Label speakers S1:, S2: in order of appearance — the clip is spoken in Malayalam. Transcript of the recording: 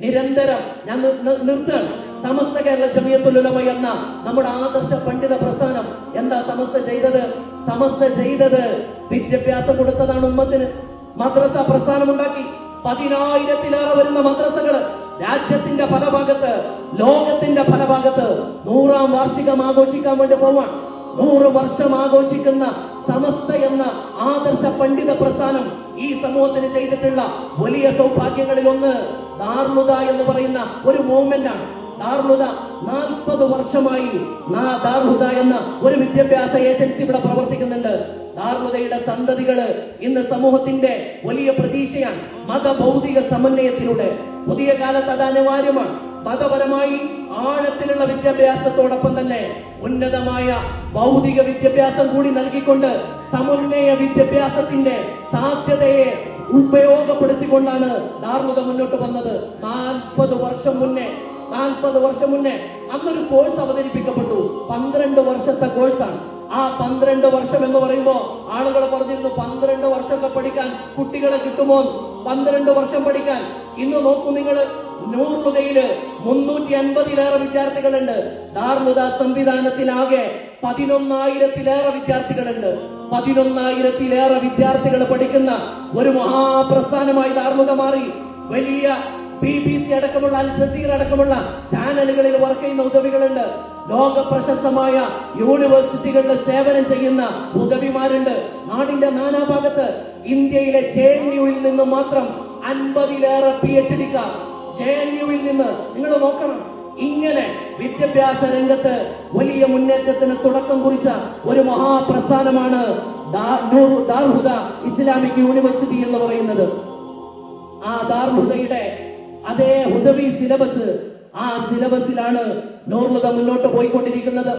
S1: നിരന്തരം ഞാൻ നിർത്തുകയാണ്. സമസ്ത കേരള ജമിയത്തുൽ ഉലമ എന്ന നമ്മുടെ ആദർശ പണ്ഡിത പ്രസ്ഥാനം എന്താ സമസ്ത ചെയ്തത് വിദ്യാഭ്യാസം കൊടുത്തതാണ് ഉമ്മത്തിന്. മദ്രസ പ്രസ്ഥാനം ഉണ്ടാക്കി. 10,000-ലേറെ വരുന്ന മദ്രസകള് രാജ്യത്തിന്റെ പല ഭാഗത്ത്, ലോകത്തിന്റെ പല ഭാഗത്ത് 100ാം വാർഷികം ആഘോഷിക്കാൻ വേണ്ടി പോവാൻ. 100 വർഷം ആഘോഷിക്കുന്ന സമസ്ത എന്ന ആദർശ പണ്ഡിത പ്രസ്ഥാനം ഈ സമൂഹത്തിന് ചെയ്തിട്ടുള്ള വലിയ സൗഭാഗ്യങ്ങളിൽ ഒന്ന് ദാറുൽ എന്ന് പറയുന്ന ഒരു മൂവ്മെന്റ് ആണ്. ദാറുൽ 40 വർഷമായി ദാറുൽ എന്ന ഒരു വിദ്യാഭ്യാസ ഏജൻസി ഇവിടെ പ്രവർത്തിക്കുന്നുണ്ട്. ദാറുൽയുടെ സന്തതികള് ഇന്ന് സമൂഹത്തിന്റെ വലിയ പ്രതീക്ഷയാണ്. മതഭൗതിക സമന്വയത്തിലൂടെ പുതിയ കാലത്ത് അത് അനിവാര്യമാണ്. മതപരമായി ആഴത്തിലുള്ള വിദ്യാഭ്യാസത്തോടൊപ്പം തന്നെ ഉന്നതമായ ഭൗതിക വിദ്യാഭ്യാസം കൂടി നൽകിക്കൊണ്ട് സമന്വയ വിദ്യാഭ്യാസത്തിന്റെ സാധ്യതയെ ഉപയോഗപ്പെടുത്തിക്കൊണ്ടാണ് ദാറുൽ മുന്നോട്ട് വന്നത്. 40 വർഷം മുന്നേ അന്നൊരു കോഴ്സ് അവതരിപ്പിക്കപ്പെട്ടു. 12 വർഷത്തെ കോഴ്സാണ്. ആ 12 വർഷം എന്ന് പറയുമ്പോ ആളുകൾ പറഞ്ഞിരുന്നു 12 വർഷമൊക്കെ പഠിക്കാൻ കുട്ടികളെ കിട്ടുമോ? 12 വർഷം പഠിക്കാൻ. ഇന്ന് നോക്കൂ നിങ്ങൾ, നൂറുലയില് 350-ലേറെ വിദ്യാർത്ഥികളുണ്ട്. ദാറുൽ സംവിധാനത്തിലാകെ 11,000-ലേറെ വിദ്യാർത്ഥികളുണ്ട്. 11,000-ലേറെ വിദ്യാർത്ഥികൾ പഠിക്കുന്ന ഒരു മഹാപ്രസ്ഥാനമായി ദാറുൽ മാറി. വലിയ BBC അടക്കമുള്ള അൽ ജസീറ അടക്കമുള്ള ചാനലുകളിൽ വർക്ക് ചെയ്യുന്ന ഉദവികളുണ്ട്. ലോക പ്രശസ്തമായ യൂണിവേഴ്സിറ്റികളിൽ സേവനം ചെയ്യുന്ന ഉദവിമാരുണ്ട്. നാടിന്റെ നാനാഭാഗത്ത്. ഇന്ത്യയിലെ JNUവിൽ നിന്ന് മാത്രം 50-ലേറെ PhD-ക്കാർ JNUവിൽ നിന്ന്. നിങ്ങൾ നോക്കണം, ഇങ്ങനെ വിദ്യാഭ്യാസ രംഗത്ത് വലിയ മുന്നേറ്റത്തിന് തുടക്കം കുറിച്ച ഒരു മഹാപ്രസ്ഥാനമാണ് ദാറുൽ ഇസ്ലാമിക് യൂണിവേഴ്സിറ്റി എന്ന് പറയുന്നത്. ആ ദാറുൽയുടെ അതേ ഹുദവി സിലബസ്, ആ സിലബസിലാണ് നൂറുൽ മുന്നോട്ട് പോയിക്കൊണ്ടിരിക്കുന്നത്.